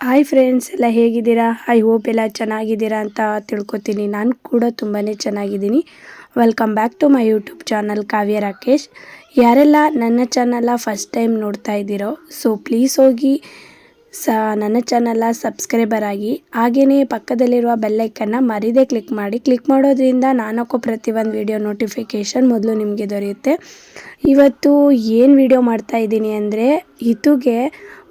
Hi friends, ಎಲ್ಲ ಹೇಗಿದ್ದೀರಾ? I hope ಎಲ್ಲ ಚೆನ್ನಾಗಿದ್ದೀರಾ ಅಂತ ತಿಳ್ಕೊತೀನಿ. ನಾನು ಕೂಡ ತುಂಬಾ ಚೆನ್ನಾಗಿದ್ದೀನಿ. Welcome back to my YouTube channel Kavya Rakesh. ಯಾರೆಲ್ಲ ನನ್ನ ಚಾನಲ್ನ ಫಸ್ಟ್ ಟೈಮ್ ನೋಡ್ತಾ ಇದ್ದೀರೋ ಸೊ ಪ್ಲೀಸ್ ಹೋಗಿ ನನ್ನ ಚಾನಲ್ನ ಸಬ್ಸ್ಕ್ರೈಬರ್ ಆಗಿ, ಹಾಗೆಯೇ ಪಕ್ಕದಲ್ಲಿರುವ ಬೆಲ್ಲೈಕನ್ನ ಮರೀದೆ ಕ್ಲಿಕ್ ಮಾಡಿ. ಕ್ಲಿಕ್ ಮಾಡೋದ್ರಿಂದ ನಾನಕ್ಕೋ ಪ್ರತಿಯೊಂದು ವಿಡಿಯೋ ನೋಟಿಫಿಕೇಷನ್ ಮೊದಲು ನಿಮಗೆ ದೊರೆಯುತ್ತೆ. ಇವತ್ತು ಏನು ವಿಡಿಯೋ ಮಾಡ್ತಾ ಇದ್ದೀನಿ ಅಂದರೆ, ಹಿತುಗೆ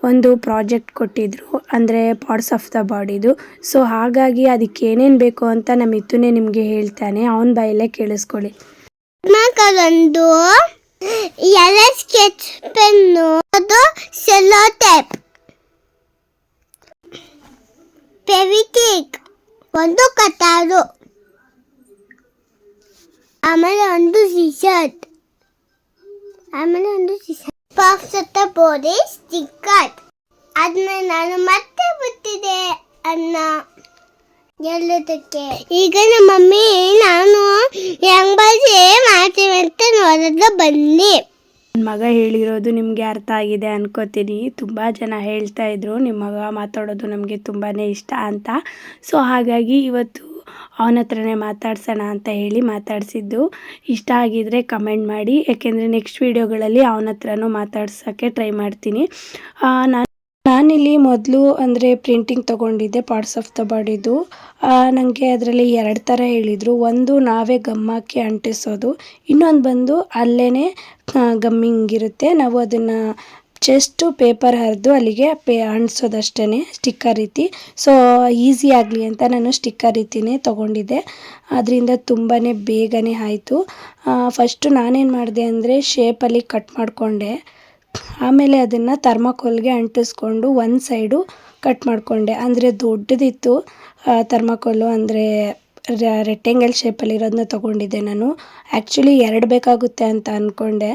ಒಂದು ಪ್ರಾಜೆಕ್ಟ್ ಕೊಟ್ಟಿದ್ರು, ಅಂದರೆ ಪಾರ್ಟ್ಸ್ ಆಫ್ ದ ಬಾಡಿದು. ಸೊ ಹಾಗಾಗಿ ಅದಕ್ಕೆ ಏನೇನು ಬೇಕು ಅಂತ ನಮ್ಮ ಹಿತುನೇ ನಿಮಗೆ ಹೇಳ್ತಾನೆ. ಅವನ ಬಾಯಲ್ಲೇ ಕೇಳಿಸ್ಕೊಳ್ಳಿ. ಒಂದು ಎಲೆ ಸ್ಕೆಚ್ ಪೆನ್ನು, ಅದು ಸೆಲ್ಲೋ ಟೇಪ್, ಫೆವಿಕ್ವಿಕ್, ಒಂದು ಕಟಾರು, ಆಮೇಲೆ ಒಂದು scissor, parts of the body sticker. ಅದನ್ನ ನಾನು ಮತ್ತೆ ಬಿಟ್ಟಿದೆ ಅನ್ನ ಎಲ್ಲದಕ್ಕೆ. ಈಗ ನಮ್ಮ ಮಮ್ಮಿ ನಾನು ಹೆಂಗ್ ಬಾಜಿ ಮಾಡ್ತೀವಿ ಅಂತ ನೋಡಿದ್ರೆ ಬನ್ನಿ. ನನ್ನ ಮಗ ಹೇಳಿರೋದು ನಿಮಗೆ ಅರ್ಥ ಆಗಿದೆ ಅನ್ಕೋತೀನಿ. ತುಂಬ ಜನ ಹೇಳ್ತಾ ಇದ್ರು ನಿಮ್ಮ ಮಗ ಮಾತಾಡೋದು ನಮಗೆ ತುಂಬಾ ಇಷ್ಟ ಅಂತ. ಸೊ ಹಾಗಾಗಿ ಇವತ್ತು ಅವನ ಹತ್ರನೇ ಮಾತಾಡ್ಸೋಣ ಅಂತ ಹೇಳಿ ಮಾತಾಡಿಸಿದ್ದು. ಇಷ್ಟ ಆಗಿದ್ರೆ ಕಮೆಂಟ್ ಮಾಡಿ, ಯಾಕೆಂದರೆ ನೆಕ್ಸ್ಟ್ ವೀಡಿಯೋಗಳಲ್ಲಿ ಅವನ ಹತ್ರನೂ ಮಾತಾಡ್ಸೋಕ್ಕೆ ಟ್ರೈ ಮಾಡ್ತೀನಿ. ನಾನಿಲ್ಲಿ ಮೊದಲು ಅಂದರೆ ಪ್ರಿಂಟಿಂಗ್ ತೊಗೊಂಡಿದ್ದೆ ಪಾರ್ಟ್ಸ್ ಆಫ್ ದ ಬಾಡಿದು. ನನಗೆ ಅದರಲ್ಲಿ 2 ಥರ ಹೇಳಿದರು. ಒಂದು ನಾವೇ ಗಮ್ಮಾಕಿ ಅಂಟಿಸೋದು, ಇನ್ನೊಂದು ಬಂದು ಅಲ್ಲೇ ಗಮ್ಮಿಂಗ್ ಇರುತ್ತೆ, ನಾವು ಅದನ್ನು ಜಸ್ಟು ಪೇಪರ್ ಹರಿದು ಅಲ್ಲಿಗೆ ಅಂಟಿಸೋದಷ್ಟೇ ಸ್ಟಿಕ್ಕರ್ ರೀತಿ. ಸೊ ಈಸಿ ಆಗಲಿ ಅಂತ ನಾನು ಸ್ಟಿಕ್ಕರ್ ರೀತಿಯೇ ತೊಗೊಂಡಿದ್ದೆ. ಅದರಿಂದ ತುಂಬಾ ಬೇಗನೆ ಆಯಿತು. ಫಸ್ಟು ನಾನೇನು ಮಾಡಿದೆ ಅಂದರೆ ಶೇಪಲ್ಲಿ ಕಟ್ ಮಾಡಿಕೊಂಡೆ. ಆಮೇಲೆ ಅದನ್ನು ಥರ್ಮಾಕೋಲ್ಗೆ ಅಂಟಿಸ್ಕೊಂಡು ಒಂದು ಸೈಡು ಕಟ್ ಮಾಡಿಕೊಂಡೆ. ಅಂದರೆ ದೊಡ್ಡದಿತ್ತು ಥರ್ಮಾಕೋಲು, ಅಂದರೆ ರೆಕ್ಟ್ಯಾಂಗಲ್ ಶೇಪಲ್ಲಿರೋದನ್ನ ತೊಗೊಂಡಿದ್ದೆ ನಾನು. ಆ್ಯಕ್ಚುಲಿ 2 ಬೇಕಾಗುತ್ತೆ ಅಂತ ಅಂದ್ಕೊಂಡೆ,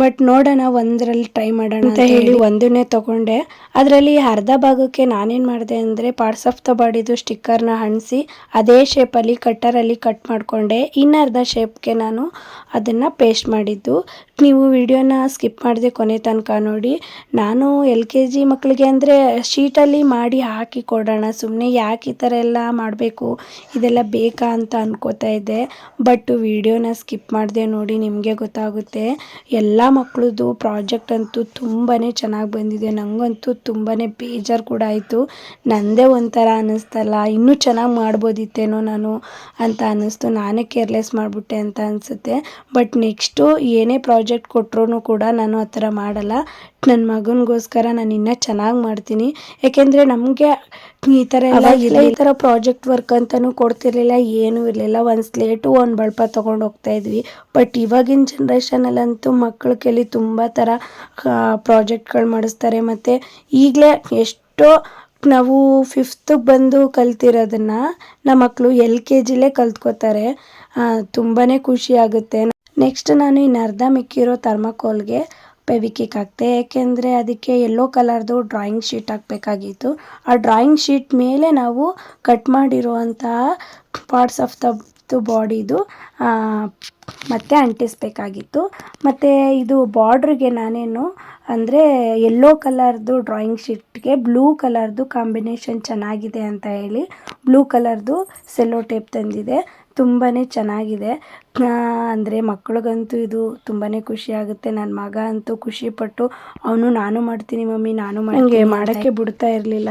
ಬಟ್ ನೋಡೋಣ ಒಂದರಲ್ಲಿ ಟ್ರೈ ಮಾಡೋಣ ಅಂತ ಹೇಳಿ ಒಂದನ್ನೇ ತೊಗೊಂಡೆ. ಅದರಲ್ಲಿ ಅರ್ಧ ಭಾಗಕ್ಕೆ ನಾನೇನು ಮಾಡಿದೆ ಅಂದರೆ ಪಾರ್ಟ್ಸ್ ಆಫ್ ದ ಬಾಡಿದು ಸ್ಟಿಕ್ಕರ್ನ ಅಂಟಿಸಿ ಅದೇ ಶೇಪಲ್ಲಿ ಕಟ್ಟರಲ್ಲಿ ಕಟ್ ಮಾಡಿಕೊಂಡೆ. ಇನ್ನರ್ಧ ಶೇಪ್ಗೆ ನಾನು ಅದನ್ನು ಪೇಸ್ಟ್ ಮಾಡಿದ್ದು. ನೀವು ವಿಡಿಯೋನ ಸ್ಕಿಪ್ ಮಾಡದೆ ಕೊನೆ ತನಕ ನೋಡಿ. ನಾನು LKG ಮಕ್ಕಳಿಗೆ ಅಂದರೆ ಶೀಟಲ್ಲಿ ಮಾಡಿ ಹಾಕಿ ಕೊಡೋಣ, ಸುಮ್ಮನೆ ಯಾಕೆ ಈ ಥರ ಎಲ್ಲ ಮಾಡಬೇಕು, ಇದೆಲ್ಲ ಬೇಕಾ ಅಂತ ಅನ್ಕೋತಾ ಇದ್ದೆ. ಬಟ್ ವಿಡಿಯೋನ ಸ್ಕಿಪ್ ಮಾಡದೆ ನೋಡಿ, ನಿಮಗೆ ಗೊತ್ತಾಗುತ್ತೆ. ಎಲ್ಲ ಮಕ್ಕಳದು ಪ್ರಾಜೆಕ್ಟ್ ಅಂತೂ ತುಂಬಾ ಚೆನ್ನಾಗಿ ಬಂದಿದೆ. ನನಗಂತೂ ತುಂಬಾ ಬೇಜಾರು ಕೂಡ ಆಯಿತು. ನನ್ನದೇ ಒಂಥರ ಅನ್ನಿಸ್ತಲ್ಲ, ಇನ್ನೂ ಚೆನ್ನಾಗಿ ಮಾಡ್ಬೋದಿತ್ತೇನೋ ನಾನು ಅಂತ ಅನ್ನಿಸ್ತು. ನಾನೇ ಕೇರ್ಲೆಸ್ ಮಾಡಿಬಿಟ್ಟೆ ಅಂತ ಅನಿಸುತ್ತೆ. ಬಟ್ ನೆಕ್ಸ್ಟು ಏನೇ ಪ್ರಾಜೆಕ್ಟ್ ಕೊಟ್ಟರು ಕೂಡ ನಾನು ಆ ಥರ ಮಾಡಲ್ಲ. ನನ್ನ ಮಗನಿಗೋಸ್ಕರ ನಾನು ಇನ್ನೂ ಚೆನ್ನಾಗಿ ಮಾಡ್ತೀನಿ. ಯಾಕೆಂದರೆ ನಮಗೆ ಈ ಥರ ಎಲ್ಲ ಈ ಥರ ಪ್ರಾಜೆಕ್ಟ್ ವರ್ಕ್ ಅಂತಲೂ ಕೊಡ್ತಿರ್ಲಿಲ್ಲ, ಏನೂ ಇರಲಿಲ್ಲ. ಒಂದು ಸ್ಲೇಟು ಒಂದು ಬಳ್ಪ ತೊಗೊಂಡು ಹೋಗ್ತಾಯಿದ್ವಿ. ಬಟ್ ಇವಾಗಿನ ಜನ್ರೇಷನಲ್ಲಂತೂ ಮಕ್ಕಳ ಕೈಲಿ ತುಂಬ ಥರ ಪ್ರಾಜೆಕ್ಟ್ಗಳು ಮಾಡಿಸ್ತಾರೆ. ಮತ್ತು ಈಗಲೇ ಎಷ್ಟೋ ನಾವು 5th ಬಂದು ಕಲ್ತಿರೋದನ್ನು ನಮ್ಮ ಮಕ್ಕಳು LKGಲೇ ಕಲ್ತ್ಕೋತಾರೆ. ತುಂಬಾ ಖುಷಿ ಆಗುತ್ತೆ. ನೆಕ್ಸ್ಟ್ ನಾನು ಇನ್ನು ಅರ್ಧ ಮಿಕ್ಕಿರೋ ಥರ್ಮಾಕೋಲ್ಗೆ ಫೆವಿಕ್ವಿಕ್ ಹಾಕ್ತೆ. ಏಕೆಂದರೆ ಅದಕ್ಕೆ ಯೆಲ್ಲೋ ಕಲರ್ದು ಡ್ರಾಯಿಂಗ್ ಶೀಟ್ ಹಾಕಬೇಕಾಗಿತ್ತು. ಆ ಡ್ರಾಯಿಂಗ್ ಶೀಟ್ ಮೇಲೆ ನಾವು ಕಟ್ ಮಾಡಿರುವಂತಹ ಪಾರ್ಟ್ಸ್ ಆಫ್ ದ ಬಾಡಿದು ಮತ್ತೆ ಅಂಟಿಸ್ಬೇಕಾಗಿತ್ತು. ಮತ್ತು ಇದು ಬಾರ್ಡ್ರಿಗೆ ನಾನೇನು ಅಂದರೆ ಯೆಲ್ಲೋ ಕಲರ್ದು ಡ್ರಾಯಿಂಗ್ ಶೀಟ್ಗೆ ಬ್ಲೂ ಕಲರ್ದು ಕಾಂಬಿನೇಷನ್ ಚೆನ್ನಾಗಿದೆ ಅಂತ ಹೇಳಿ ಬ್ಲೂ ಕಲರ್ದು ಸೆಲ್ಲೋ ಟೇಪ್ ತಂದಿದೆ. ತುಂಬಾ ಚೆನ್ನಾಗಿದೆ. ಅಂದರೆ ಮಕ್ಳಿಗಂತೂ ಇದು ತುಂಬಾ ಖುಷಿ ಆಗುತ್ತೆ. ನನ್ನ ಮಗ ಅಂತೂ ಖುಷಿಪಟ್ಟು ನಾನು ಮಾಡ್ತೀನಿ ಮಮ್ಮಿ, ನಾನು ಮಾಡೋಕ್ಕೆ ಬಿಡ್ತಾ ಇರಲಿಲ್ಲ.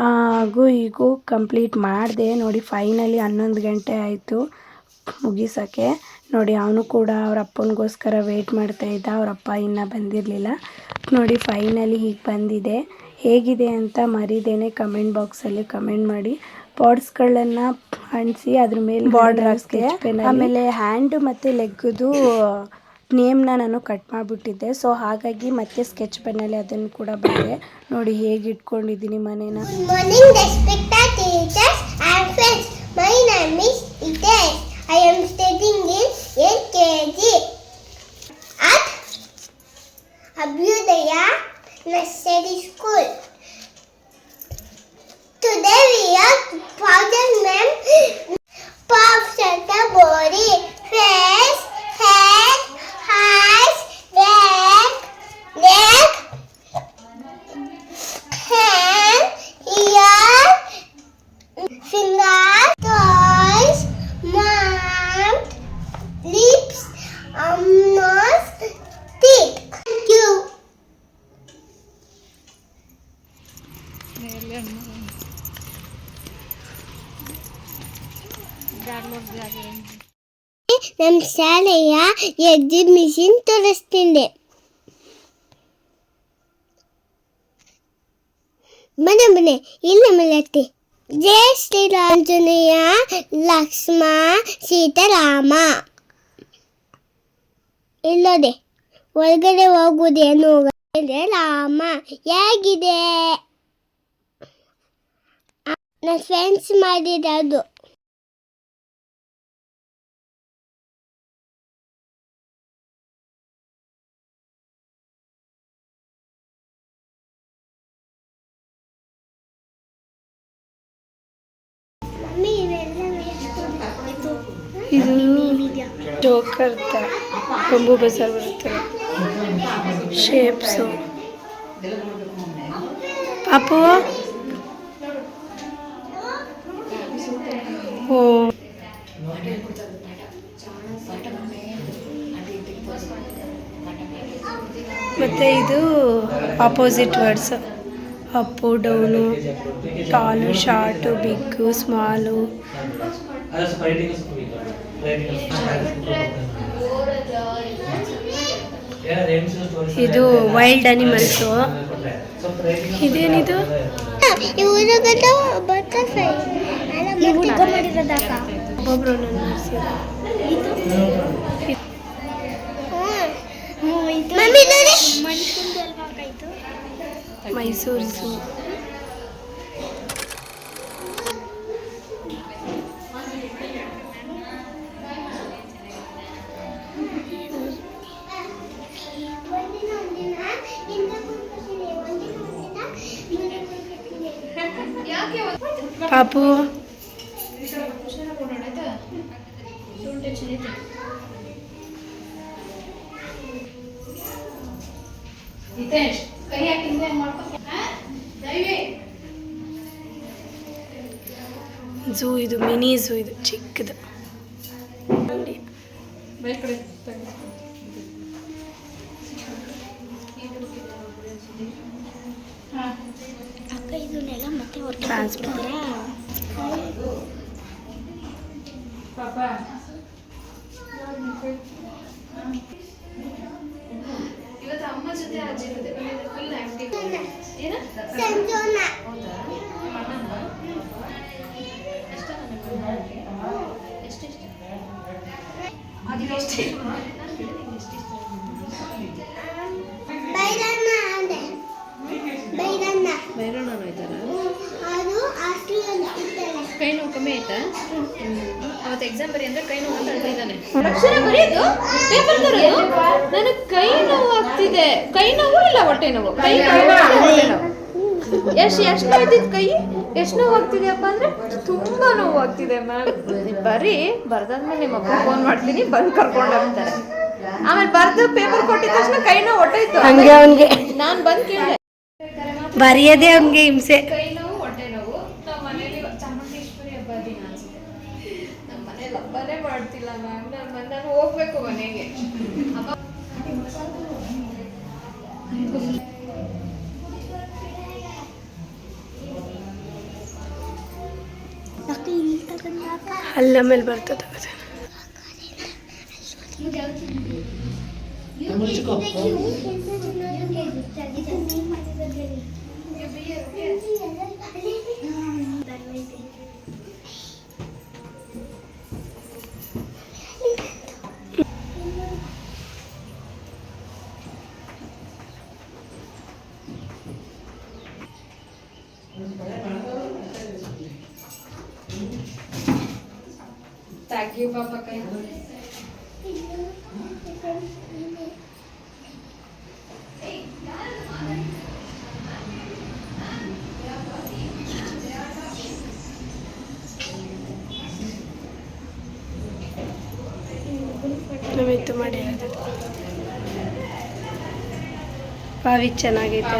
ಹಾಗೂ ಈಗೂ ಕಂಪ್ಲೀಟ್ ಮಾಡಿದೆ ನೋಡಿ. ಫೈನಲಿ 11 ಗಂಟೆ ಆಯಿತು ಮುಗಿಸೋಕ್ಕೆ. ನೋಡಿ ಅವನು ಕೂಡ ಅವ್ರ ಅಪ್ಪನಿಗೋಸ್ಕರ ವೆಯ್ಟ್ ಮಾಡ್ತಾಯಿದ್ದ, ಅವರಪ್ಪ ಇನ್ನೂ ಬಂದಿರಲಿಲ್ಲ. ನೋಡಿ ಫೈನಲಿ ಹೀಗೆ ಬಂದಿದೆ. ಹೇಗಿದೆ ಅಂತ ಮರಿದೇನೆ ಕಮೆಂಟ್ ಬಾಕ್ಸಲ್ಲಿ ಕಮೆಂಟ್ ಮಾಡಿ. ಪಾರ್ಟ್ಸ್ಗಳನ್ನು ಅಂಟಿಸಿ ಅದ್ರ ಮೇಲೆ ಬಾರ್ಡರ್ ಹಾಕ್ತೆ. ಆಮೇಲೆ ಹ್ಯಾಂಡು ಮತ್ತು ಲೆಗ್ಗದು ನೇಮ್ನ ನಾನು ಕಟ್ ಮಾಡಿಬಿಟ್ಟಿದ್ದೆ. ಸೊ ಹಾಗಾಗಿ ಮತ್ತೆ ಸ್ಕೆಚ್ ಪೆನ್ನಲ್ಲಿ ಅದನ್ನು ಕೂಡ ಬರೆದೆ. ನೋಡಿ ಹೇಗೆ ಇಟ್ಕೊಂಡಿದ್ದೀನಿ ಮನೇನ. I am studying in LKG at Abhyudaya Nursery School. Today we are project name parts of the body: face, head, eyes, neck, hand, ನಮ್ಮ ಶಾಲೆಯ ಎಕ್ಸಿಬಿಷನ್ ತೋರಿಸ್ತಿದ್ದೆ. ಬನ್ನಿ ಇಲ್ಲ ಮಲತಿ. ಜಯ ಶ್ರೀರಾಂಜನೇಯ ಲಕ್ಷ್ಮ ಸೀತಾರಾಮ. ಇಲ್ಲದೆ ಒಳಗಡೆ ಹೋಗುವುದೇನು ರಾಮ ಹೇಗಿದೆ? ನನ್ನ ಫ್ರೆಂಡ್ಸ್ ಮಾಡಿರೋದು. ಇದು ಜೋಕರ್ ಥರ ಕೊಂಬು ಬಸರ್ ಬರುತ್ತಲ್ಲ ಶೇಪ್ಸು. ಪಾಪು ಓ ಮತ್ತು ಇದು opposite words, Appu down, tall short, big small. ಇದು ವೈಲ್ಡ್ ಅನಿಮಲ್ಸು. ಇದೇನಿದು? ಒಬ್ಬೊಬ್ರು ಮೈಸೂರು ಝೂ. ಪಾಪು ಝೂ. ಇದು ಮಿನಿ ಝೂ, ಇದು ಚಿಕ್ಕದು. ಟ್ರಾನ್ಸ್ಪೋರ್ಟ್. ಇವತ್ತು ಅಮ್ಮ ಜೊತೆ ಅಜ್ಜಿ ಜೊತೆ ಫುಲ್ ಆಕ್ಟಿವ್. ಏನ ಕೈ ನೋವು ಕಮ್ಮಿ ಆಯ್ತಾ? ಅವತ್ತು ಎಕ್ಸಾಮ್ ಬರೀ ಅಂದ್ರೆ ಕೈ ನೋವು ಅಂತ ಹೇಳ್ತಿದ್ದಾನೆ. ಅಕ್ಷರ ಬರೆಯೋದು ಪೇಪರ್ ತರೋದು. ನನಗೆ ಕೈ ನೋವು ಆಗ್ತಿದೆ. ಕೈ ನೋವು ಇಲ್ಲ ಹೊಟ್ಟೆ ನೋವು? ಕೈ ನೋವು. ಎಷ್ಟು ನೋಯ್ತಿದ್ ಕೈ? ಎಷ್ಟು ನೋವು ಆಗ್ತಿದೆಯಪ್ಪ ಅಂದ್ರೆ ತುಂಬಾ ನೋವು ಆಗ್ತಿದೆ ಮ್ಯಾಮ್. ಬರೀ ಬರ್ದಾದ್ಮೇಲೆ ನಿಮ್ಮ ಅಪ್ಪ ಫೋನ್ ಮಾಡ್ತೀನಿ, ಬಂದು ಕರ್ಕೊಂಡು ಹೋಗ್ತಾರೆ. ಆಮೇಲೆ ಬರ್ದು ಪೇಪರ್ ಕೊಟ್ಟಿದ ತಕ್ಷಣ ಕೈ ನೋವು ಹೊಟ್ಟೋಯ್ತು. ಹಂಗೆ ಅವನಿಗೆ ನಾನು ಬಂದು ಕೇಳಿದೆ, ಬರೆಯೋದೇ ಹಂಗೆ ಹಿಂಸೆ. ಕೈ ನೋವು ಹೊಟ್ಟೆ ನೋವು. ನಮ್ಮ ಮನೇಲಿ ಚಾಮುಂಡೇಶ್ವರಿ ಹಬ್ಬ ದಿನ ಅನ್ಸುತ್ತೆ. ನಮ್ಮ ಮನೇಲಿ ಹಬ್ಬನೇ ಮಾಡ್ತಿಲ್ಲ ಮ್ಯಾಮ್. ನಾನು ಹೋಗ್ಬೇಕು ಮನೆಗೆ. ಅಲ್ಲ ಮೇಲೆ ಬರ್ತದೆ. ತಾಗಿ ಪಾಪ ಕೈ ನಮಿತ್ತು ಮಾಡಿರೋದು. ಬಾವಿ ಚೆನ್ನಾಗೈತೆ.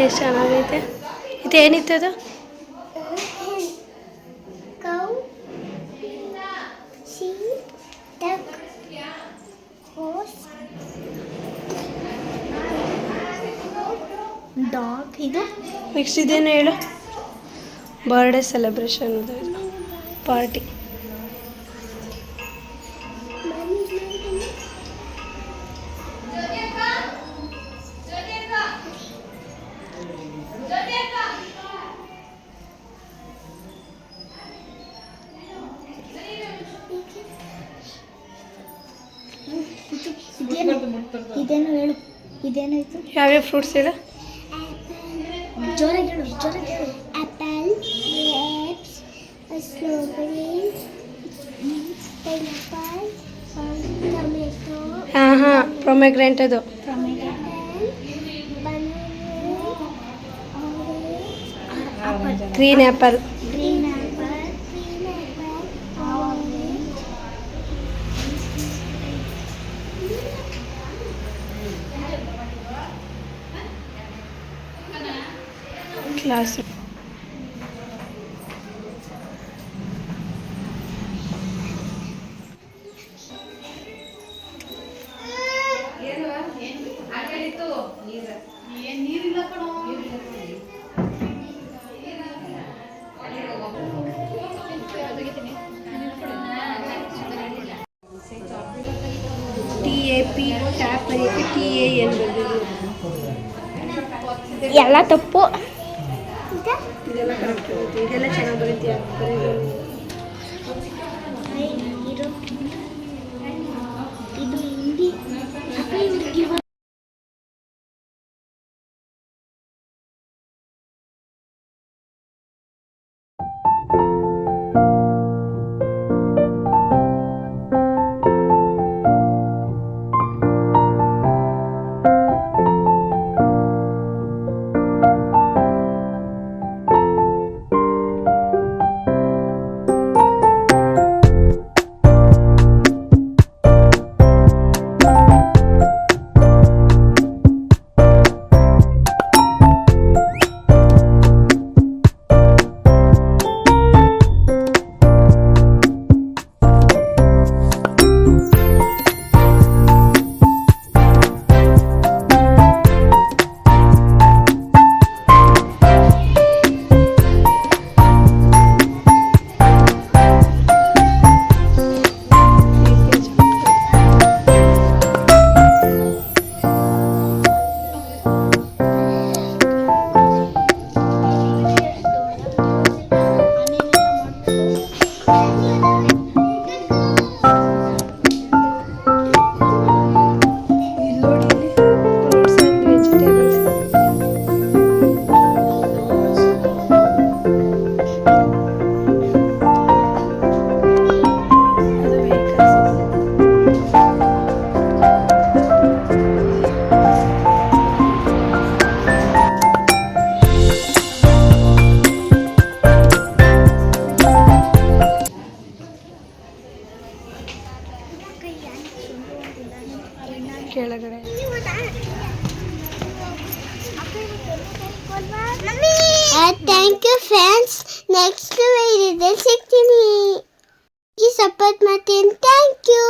ಎಷ್ಟು ಚೆನ್ನಾಗೈತೆ. ಇದೇನಿತ್ತು ಅದು? Cow C duck hose dog. ಇದು ನೆಕ್ಸ್ಟ್ ಇದೇನು ಹೇಳು? ಬರ್ಡೇ ಸೆಲೆಬ್ರೇಷನ್ ಇದು ಪಾರ್ಟಿ. ಇದೇನು ಹೇಳು, ಇದೇನು ಇದು? ಯಾವ್ಯಾವ ಫ್ರೂಟ್ಸ್ ಹೇಳು? ಜೋರಾಗಿ ಹೇಳು, ಜೋರಾಗಿ ಹೇಳು. Apple, grapes, strawberry, pineapple, tomato, ಹಾಂ ಪ್ರೊಮೆಗ್ರೆಂಟ್ ಅದು. Green apple. Green apple, orange, class. TAP tap ಬರೆಯೋಕ್ಕೆ TAN ಬಂದಿದೆ. ಎಲ್ಲ ತಪ್ಪು. ಇದೆಲ್ಲ ಕರೆಕ್ಟ್ ಬರುತ್ತೆ, ಇದೆಲ್ಲ ಚೆನ್ನಾಗಿ ಬರುತ್ತೆ. ಇದು ಹಿಂದಿ. ಕೆಳಗಡೆ ಥ್ಯಾಂಕ್ ಯು ಫ್ರೆಂಡ್ಸ್. ನೆಕ್ಸ್ಟ್ ವಿಡಿಯೋದಲ್ಲಿ ಸಿಗ್ತೀನಿ. ಸಪೋರ್ಟ್ ಮಾಡ್ತೀನಿ. Thank you.